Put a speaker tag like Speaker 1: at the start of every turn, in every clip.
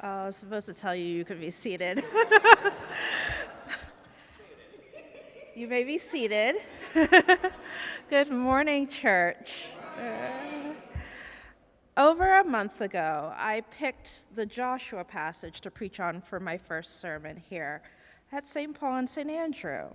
Speaker 1: I was supposed to tell you you could be seated. You may be seated. Good morning, church. Over a month ago, I picked the Joshua passage to preach on for my first sermon here at St. Paul and St. Andrew.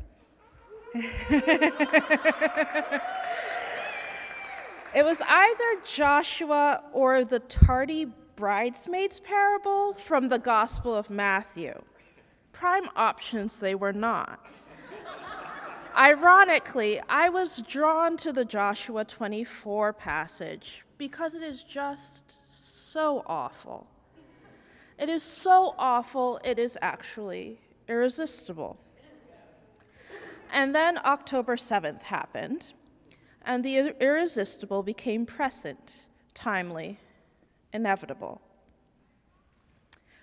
Speaker 1: It was either Joshua or the tardy bridesmaids parable from the Gospel of Matthew. Prime options they were not. Ironically, I was drawn to the Joshua 24 passage because it is just so awful. It is so awful, it is actually irresistible. And then October 7th happened, and the irresistible became present, timely, inevitable.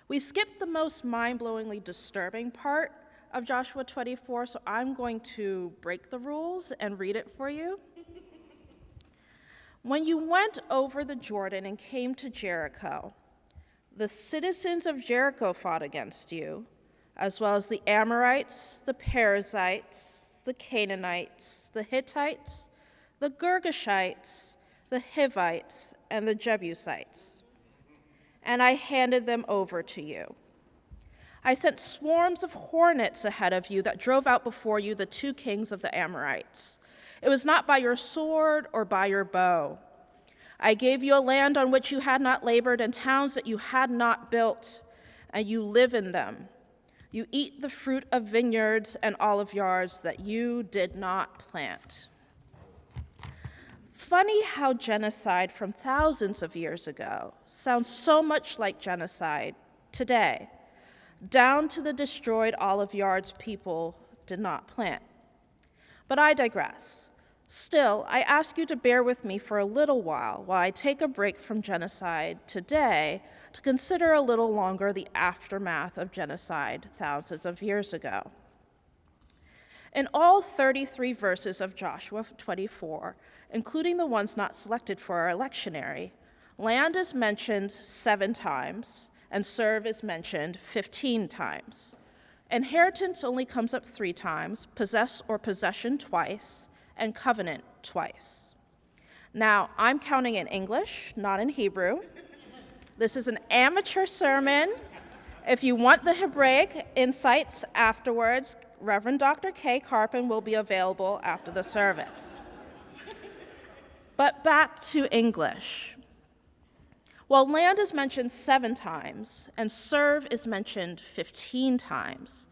Speaker 1: We skipped the most mind-blowingly disturbing part of Joshua 24, so I'm going to break the rules and read it for you. When you went over the Jordan and came to Jericho, the citizens of Jericho fought against you, as well as the Amorites, the Perizzites, the Canaanites, the Hittites, the Girgashites, the Hivites, and the Jebusites. And I handed them over to you. I sent swarms of hornets ahead of you that drove out before you the two kings of the Amorites. It was not by your sword or by your bow. I gave you a land on which you had not labored and towns that you had not built, and you live in them. You eat the fruit of vineyards and olive yards that you did not plant. Funny how genocide from thousands of years ago sounds so much like genocide today, down to the destroyed olive yards people did not plant. But I digress. Still, I ask you to bear with me for a little while I take a break from genocide today to consider a little longer the aftermath of genocide thousands of years ago. In all 33 verses of Joshua 24, including the ones not selected for our lectionary, land is mentioned 7 times, and serve is mentioned 15 times. Inheritance only comes up 3 times, possess or possession twice, and covenant twice. Now, I'm counting in English, not in Hebrew. This is an amateur sermon. If you want the Hebraic insights afterwards, Reverend Dr. Kay Carpin will be available after the service. But back to English. While land is mentioned 7 times and serve is mentioned 15 times,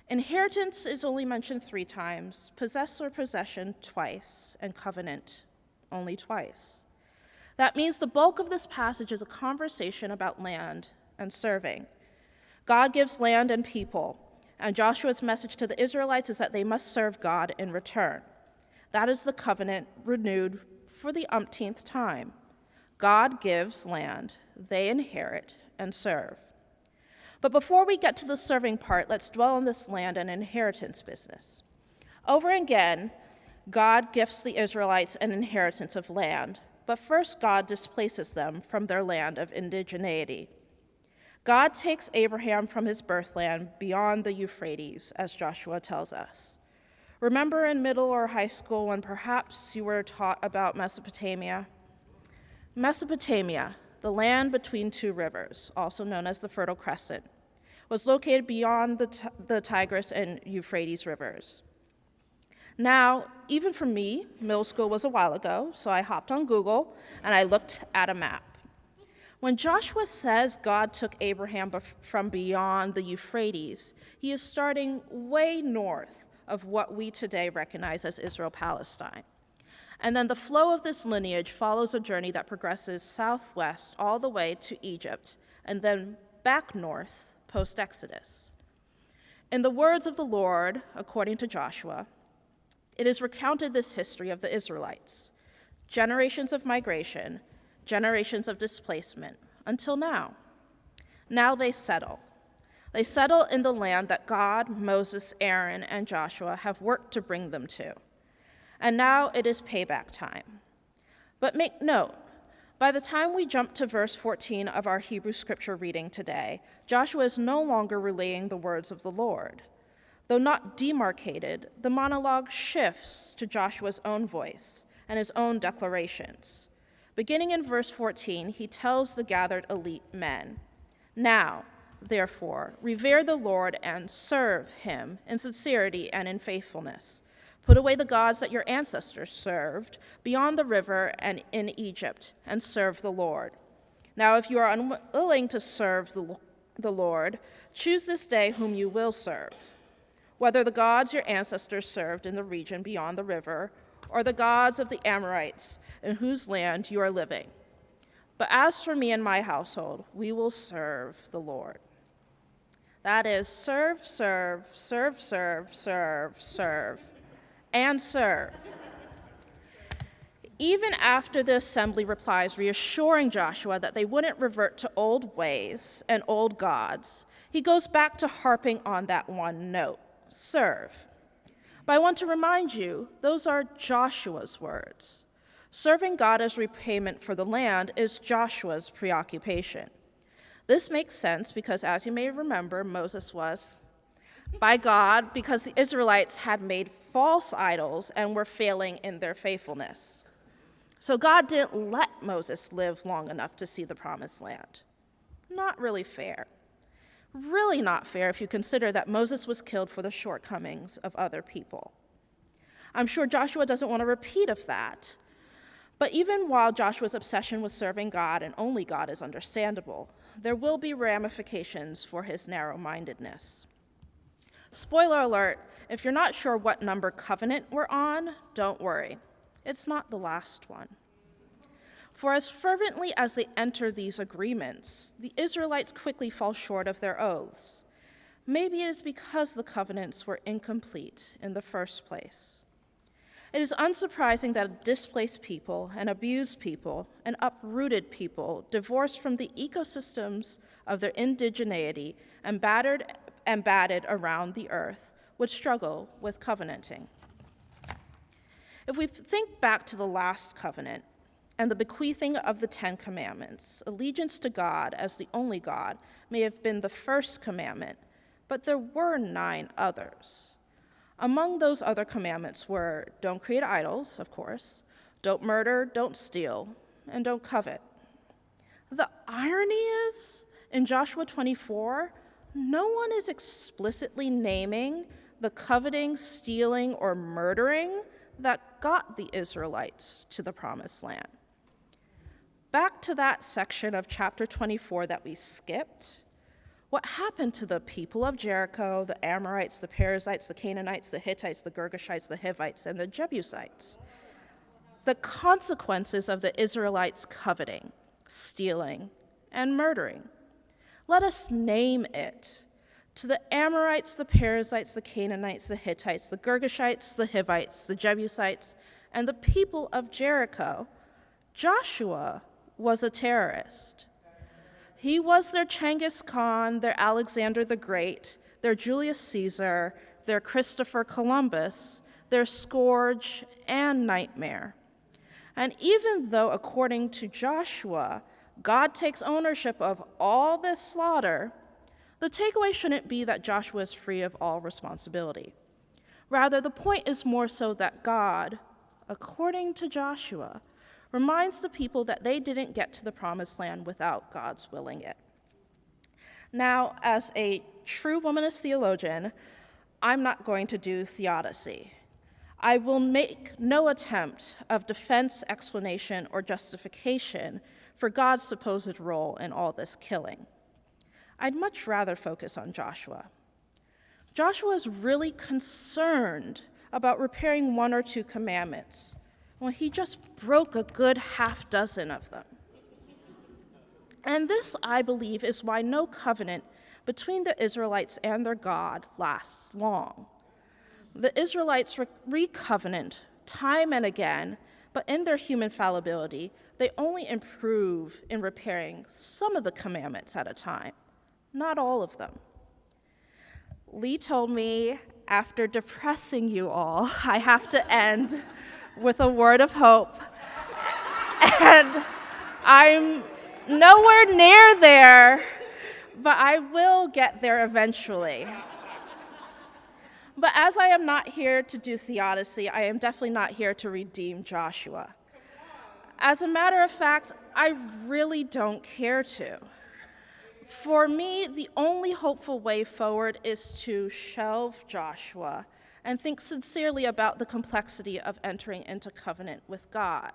Speaker 1: inheritance is only mentioned 3 times, possess or possession twice, and covenant only twice. That means the bulk of this passage is a conversation about land and serving. God gives land and people, and Joshua's message to the Israelites is that they must serve God in return. That is the covenant renewed for the umpteenth time. God gives land, they inherit and serve. But before we get to the serving part, let's dwell on this land and inheritance business. Over again, God gifts the Israelites an inheritance of land, but first God displaces them from their land of indigeneity. God takes Abraham from his birthland beyond the Euphrates, as Joshua tells us. Remember in middle or high school when perhaps you were taught about Mesopotamia? Mesopotamia, the land between 2 rivers, also known as the Fertile Crescent, was located beyond the Tigris and Euphrates rivers. Now, even for me, middle school was a while ago, so I hopped on Google and I looked at a map. When Joshua says God took Abraham from beyond the Euphrates, he is starting way north of what we today recognize as Israel-Palestine. And then the flow of this lineage follows a journey that progresses southwest all the way to Egypt, and then back north post-Exodus. In the words of the Lord, according to Joshua, it is recounted this history of the Israelites, generations of migration, generations of displacement, until now. Now they settle. They settle in the land that God, Moses, Aaron, and Joshua have worked to bring them to. And now it is payback time. But make note, By the time we jump to verse 14 of our Hebrew scripture reading today, Joshua is no longer relaying the words of the Lord. Though not demarcated, the monologue shifts to Joshua's own voice and his own declarations. Beginning in verse 14, he tells the gathered elite men, "Now, therefore, revere the Lord and serve him in sincerity and in faithfulness. Put away the gods that your ancestors served beyond the river and in Egypt, and serve the Lord. Now, if you are unwilling to serve the Lord, choose this day whom you will serve, whether the gods your ancestors served in the region beyond the river, or the gods of the Amorites in whose land you are living. But as for me and my household, we will serve the Lord." That is serve, serve, serve, serve, serve, serve, and serve. Even after the assembly replies, reassuring Joshua that they wouldn't revert to old ways and old gods, he goes back to harping on that one note, serve. But I want to remind you, those are Joshua's words. Serving God as repayment for the land is Joshua's preoccupation. This makes sense because, as you may remember, Moses was by God because the Israelites had made false idols and were failing in their faithfulness. So God didn't let Moses live long enough to see the promised land. Not really fair. Really not fair if you consider that Moses was killed for the shortcomings of other people. I'm sure Joshua doesn't want a repeat of that. But even while Joshua's obsession with serving God and only God is understandable, there will be ramifications for his narrow-mindedness. Spoiler alert, if you're not sure what number covenant we're on, don't worry. It's not the last one. For as fervently as they enter these agreements, the Israelites quickly fall short of their oaths. Maybe it is because the covenants were incomplete in the first place. It is unsurprising that a displaced people, an abused people, an uprooted people, divorced from the ecosystems of their indigeneity and battered around the earth, would struggle with covenanting. If we think back to the last covenant and the bequeathing of the 10 Commandments, allegiance to God as the only God may have been the first commandment, but there were 9 others. Among those other commandments were don't create idols, of course, don't murder, don't steal, and don't covet. The irony is, in Joshua 24, no one is explicitly naming the coveting, stealing, or murdering that got the Israelites to the promised land. Back to that section of chapter 24 that we skipped, what happened to the people of Jericho, the Amorites, the Perizzites, the Canaanites, the Hittites, the Girgashites, the Hivites, and the Jebusites? The consequences of the Israelites coveting, stealing, and murdering. Let us name it. To the Amorites, the Perizzites, the Canaanites, the Hittites, the Girgashites, the Hivites, the Jebusites, and the people of Jericho, Joshua was a terrorist. He was their Genghis Khan, their Alexander the Great, their Julius Caesar, their Christopher Columbus, their scourge and nightmare. And even though, according to Joshua, God takes ownership of all this slaughter, the takeaway shouldn't be that Joshua is free of all responsibility. Rather, the point is more so that God, according to Joshua, reminds the people that they didn't get to the promised land without God's willing it. Now, as a true womanist theologian, I'm not going to do theodicy. I will make no attempt of defense, explanation, or justification for God's supposed role in all this killing. I'd much rather focus on Joshua. Joshua is really concerned about repairing 1 or 2 commandments. Well, he just broke a good half dozen of them. And this, I believe, is why no covenant between the Israelites and their God lasts long. The Israelites re-covenant time and again, but in their human fallibility, they only improve in repairing some of the commandments at a time, not all of them. Lee told me, after depressing you all, I have to end with a word of hope. And I'm nowhere near there, but I will get there eventually. But as I am not here to do theodicy, I am definitely not here to redeem Joshua. As a matter of fact, I really don't care to. For me, the only hopeful way forward is to shelve Joshua and think sincerely about the complexity of entering into covenant with God.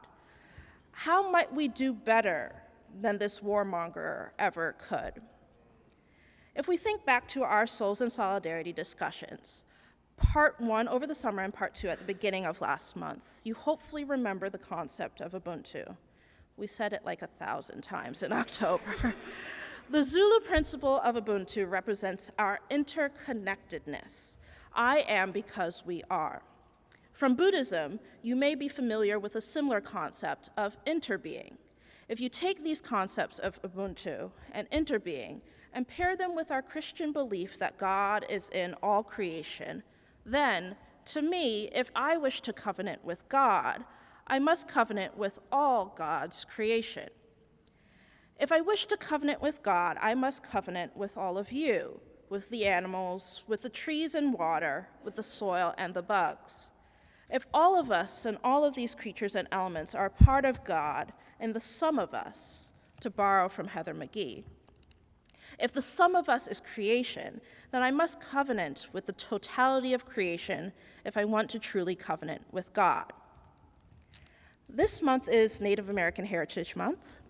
Speaker 1: How might we do better than this warmonger ever could? If we think back to our Souls in Solidarity discussions, part 1 over the summer and part 2 at the beginning of last month, you hopefully remember the concept of Ubuntu. We said it like 1,000 times in October. The Zulu principle of Ubuntu represents our interconnectedness. I am because we are. From Buddhism, you may be familiar with a similar concept of interbeing. If you take these concepts of Ubuntu and interbeing and pair them with our Christian belief that God is in all creation, then, to me, if I wish to covenant with God, I must covenant with all God's creation. If I wish to covenant with God, I must covenant with all of you, with the animals, with the trees and water, with the soil and the bugs. If all of us and all of these creatures and elements are part of God and the sum of us, to borrow from Heather McGee, if the sum of us is creation, then I must covenant with the totality of creation if I want to truly covenant with God. This month is Native American Heritage Month.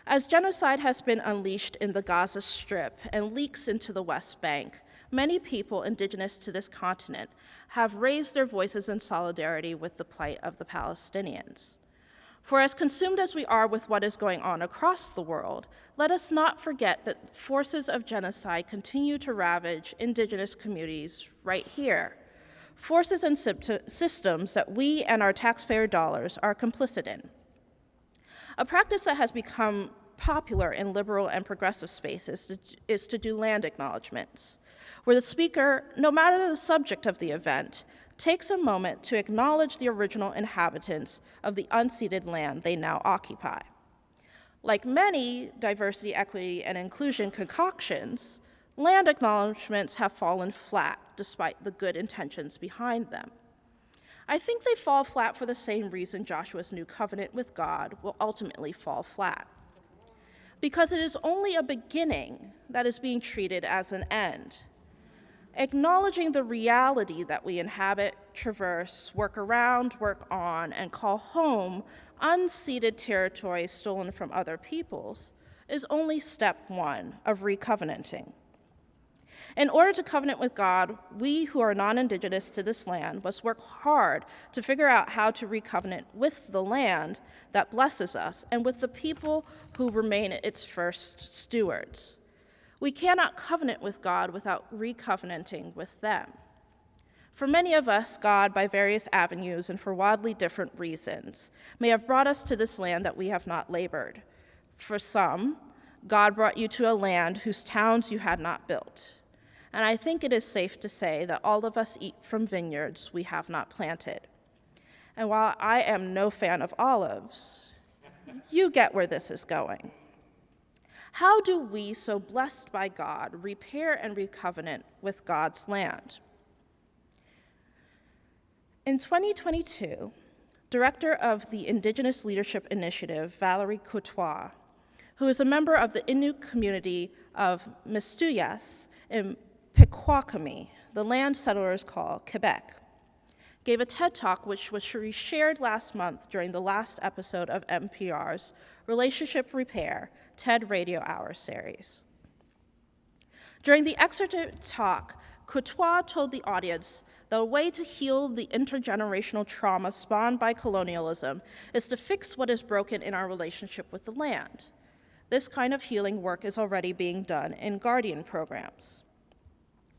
Speaker 1: As genocide has been unleashed in the Gaza Strip and leaks into the West Bank, many people indigenous to this continent have raised their voices in solidarity with the plight of the Palestinians. For as consumed as we are with what is going on across the world, let us not forget that forces of genocide continue to ravage indigenous communities right here, forces and systems that we and our taxpayer dollars are complicit in. A practice that has become popular in liberal and progressive spaces is to do land acknowledgements, where the speaker, no matter the subject of the event, takes a moment to acknowledge the original inhabitants of the unceded land they now occupy. Like many diversity, equity, and inclusion concoctions, land acknowledgements have fallen flat despite the good intentions behind them. I think they fall flat for the same reason Joshua's new covenant with God will ultimately fall flat. Because it is only a beginning that is being treated as an end. Acknowledging the reality that we inhabit, traverse, work around, work on, and call home unceded territory stolen from other peoples is only step 1 of recovenanting. In order to covenant with God, we who are non-indigenous to this land must work hard to figure out how to recovenant with the land that blesses us and with the people who remain its first stewards. We cannot covenant with God without recovenanting with them. For many of us, God, by various avenues and for wildly different reasons, may have brought us to this land that we have not labored. For some, God brought you to a land whose towns you had not built. And I think it is safe to say that all of us eat from vineyards we have not planted. And while I am no fan of olives, you get where this is going. How do we, so blessed by God, repair and recovenant with God's land? In 2022, director of the Indigenous Leadership Initiative, Valerie Courtois, who is a member of the Innu community of Mistuyas in Pequawkami, the land settlers call Quebec, gave a TED Talk which was shared last month during the last episode of NPR's Relationship Repair TED Radio Hour series. During the excerpted talk, Courtois told the audience that a way to heal the intergenerational trauma spawned by colonialism is to fix what is broken in our relationship with the land. This kind of healing work is already being done in Guardian programs.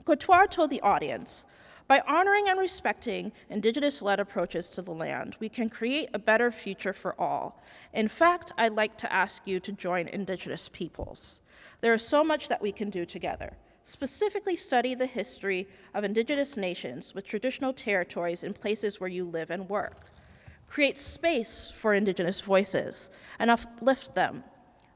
Speaker 1: Courtois told the audience, by honoring and respecting Indigenous-led approaches to the land, we can create a better future for all. In fact, I'd like to ask you to join Indigenous peoples. There is so much that we can do together. Specifically study the history of Indigenous nations with traditional territories in places where you live and work. Create space for Indigenous voices and uplift them.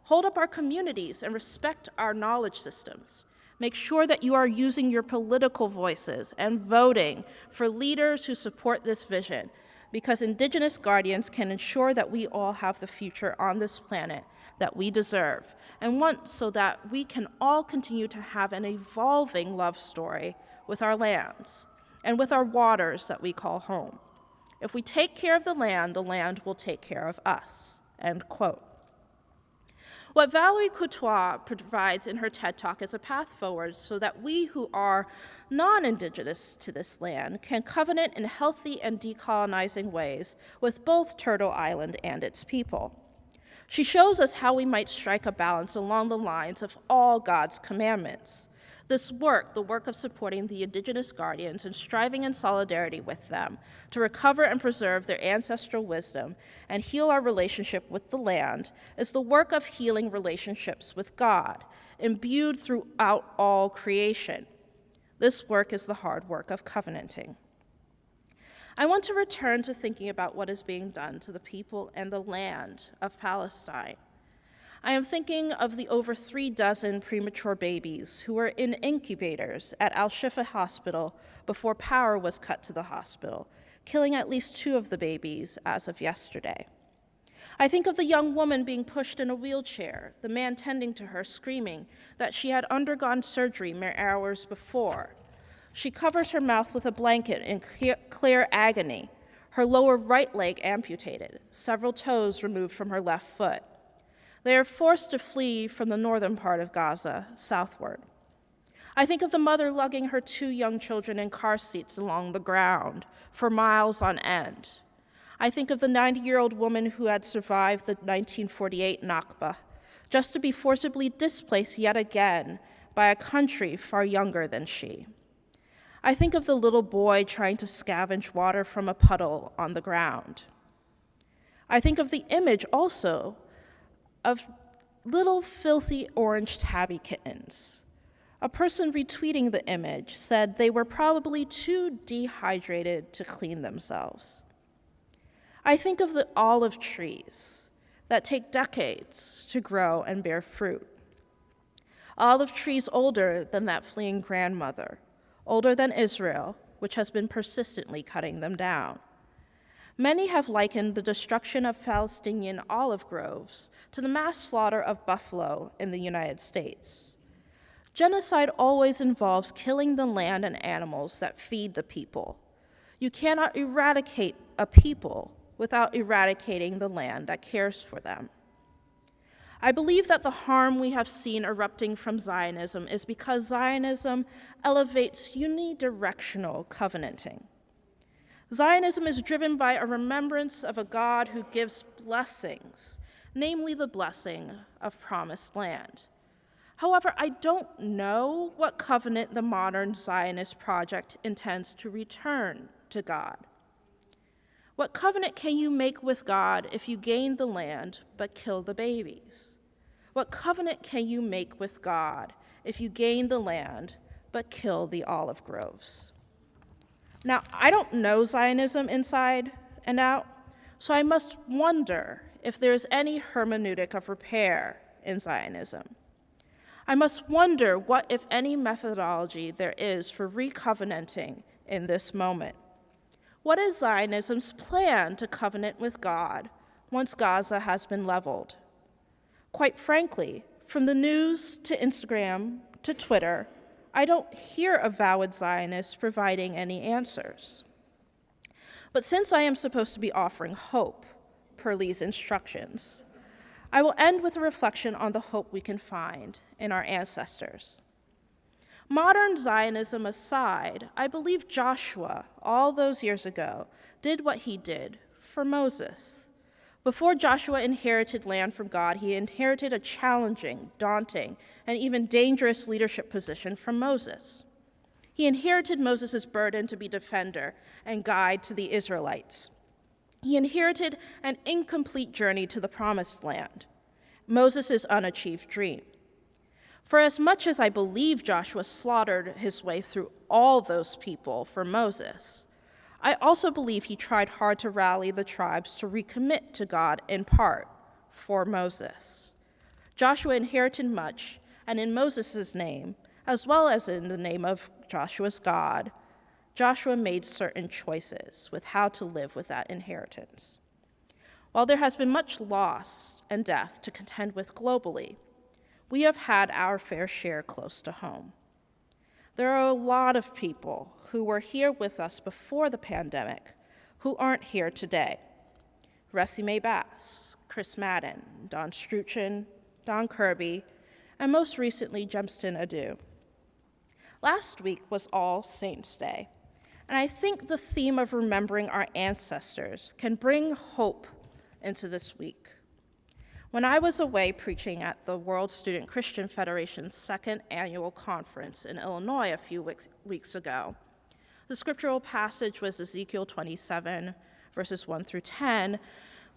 Speaker 1: Hold up our communities and respect our knowledge systems. Make sure that you are using your political voices and voting for leaders who support this vision, because Indigenous guardians can ensure that we all have the future on this planet that we deserve and want, so that we can all continue to have an evolving love story with our lands and with our waters that we call home. If we take care of the land will take care of us, end quote. What Valerie Coutois provides in her TED Talk is a path forward so that we who are non-Indigenous to this land can covenant in healthy and decolonizing ways with both Turtle Island and its people. She shows us how we might strike a balance along the lines of all God's commandments. This work, the work of supporting the Indigenous guardians and striving in solidarity with them to recover and preserve their ancestral wisdom and heal our relationship with the land, is the work of healing relationships with God, imbued throughout all creation. This work is the hard work of covenanting. I want to return to thinking about what is being done to the people and the land of Palestine. I am thinking of the over 36 premature babies who were in incubators at Al-Shifa Hospital before power was cut to the hospital, killing at least 2 of the babies as of yesterday. I think of the young woman being pushed in a wheelchair, the man tending to her screaming that she had undergone surgery mere hours before. She covers her mouth with a blanket in clear agony, her lower right leg amputated, several toes removed from her left foot. They are forced to flee from the northern part of Gaza, southward. I think of the mother lugging her 2 young children in car seats along the ground for miles on end. I think of the 90-year-old woman who had survived the 1948 Nakba, just to be forcibly displaced yet again by a country far younger than she. I think of the little boy trying to scavenge water from a puddle on the ground. I think of the image also of little filthy orange tabby kittens. A person retweeting the image said they were probably too dehydrated to clean themselves. I think of the olive trees that take decades to grow and bear fruit. Olive trees older than that fleeing grandmother, older than Israel, which has been persistently cutting them down. Many have likened the destruction of Palestinian olive groves to the mass slaughter of buffalo in the United States. Genocide always involves killing the land and animals that feed the people. You cannot eradicate a people without eradicating the land that cares for them. I believe that the harm we have seen erupting from Zionism is because Zionism elevates unidirectional covenanting. Zionism is driven by a remembrance of a God who gives blessings, namely the blessing of promised land. However, I don't know what covenant the modern Zionist project intends to return to God. What covenant can you make with God if you gain the land but kill the babies? What covenant can you make with God if you gain the land but kill the olive groves? Now, I don't know Zionism inside and out, so I must wonder if there is any hermeneutic of repair in Zionism. I must wonder what, if any, methodology there is for recovenanting in this moment. What is Zionism's plan to covenant with God once Gaza has been leveled? Quite frankly, from the news to Instagram to Twitter, I don't hear avowed Zionists providing any answers. But since I am supposed to be offering hope per Lee's instructions, I will end with a reflection on the hope we can find in our ancestors. Modern Zionism aside, I believe Joshua, all those years ago, did what he did for Moses. Before Joshua inherited land from God, he inherited a challenging, daunting, and even dangerous leadership position from Moses. He inherited Moses' burden to be defender and guide to the Israelites. He inherited an incomplete journey to the promised land, Moses' unachieved dream. For as much as I believe Joshua slaughtered his way through all those people for Moses, I also believe he tried hard to rally the tribes to recommit to God in part for Moses. Joshua inherited much, and in Moses' name, as well as in the name of Joshua's God, Joshua made certain choices with how to live with that inheritance. While there has been much loss and death to contend with globally, we have had our fair share close to home. There are a lot of people who were here with us before the pandemic who aren't here today. Ressie Mae Bass, Chris Madden, Don Struchin, Don Kirby, and most recently, Gemstain Adu. Last week was All Saints' Day, and I think the theme of remembering our ancestors can bring hope into this week. When I was away preaching at the World Student Christian Federation's second annual conference in Illinois a few weeks ago, the scriptural passage was Ezekiel 27, verses 1 through 10,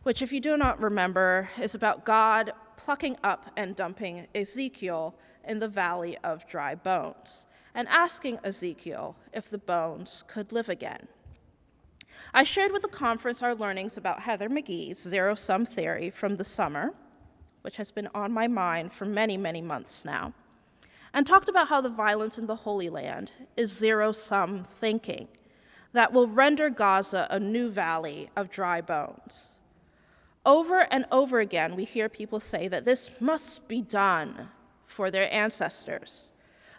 Speaker 1: which, if you do not remember, is about God plucking up and dumping Ezekiel in the valley of dry bones and asking Ezekiel if the bones could live again. I shared with the conference our learnings about Heather McGee's zero-sum theory from the summer, which has been on my mind for many, many months now, and talked about how the violence in the Holy Land is zero-sum thinking that will render Gaza a new valley of dry bones. Over and over again, we hear people say that this must be done for their ancestors.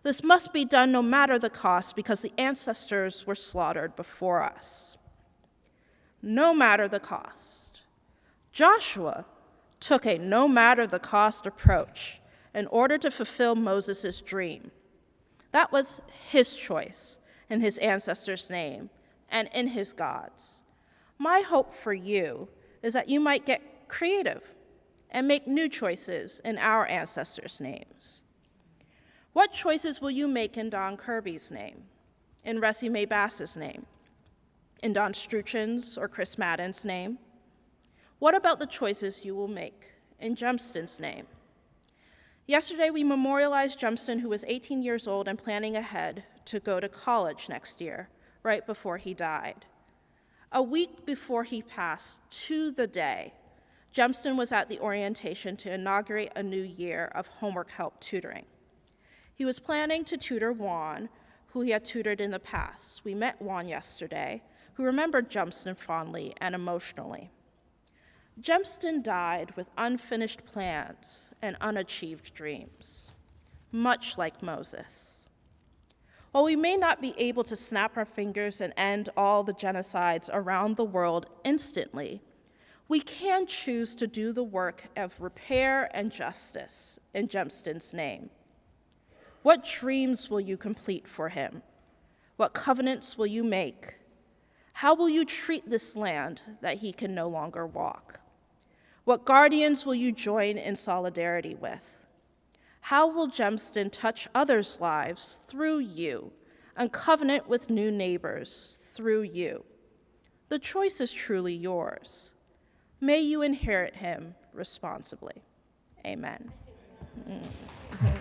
Speaker 1: This must be done no matter the cost because the ancestors were slaughtered before us. No matter the cost. Joshua took a no matter the cost approach in order to fulfill Moses' dream. That was his choice in his ancestors' name and in his God's. My hope for you is that you might get creative and make new choices in our ancestors' names. What choices will you make in Don Kirby's name, in Ressie Mae Bass's name, in Don Struchin's or Chris Madden's name? What about the choices you will make in Gemstain's name? Yesterday, we memorialized Gemstain, who was 18 years old and planning ahead to go to college next year, right before he died. A week before he passed, to the day, Gemstain was at the orientation to inaugurate a new year of homework help tutoring. He was planning to tutor Juan, who he had tutored in the past. We met Juan yesterday, who remembered Gemstain fondly and emotionally. Gemstain died with unfinished plans and unachieved dreams, much like Moses. While we may not be able to snap our fingers and end all the genocides around the world instantly, we can choose to do the work of repair and justice in Gemstain's name. What dreams will you complete for him? What covenants will you make? How will you treat this land that he can no longer walk? What guardians will you join in solidarity with? How will Gemstain touch others' lives through you and covenant with new neighbors through you? The choice is truly yours. May you inherit him responsibly. Amen. Mm-hmm.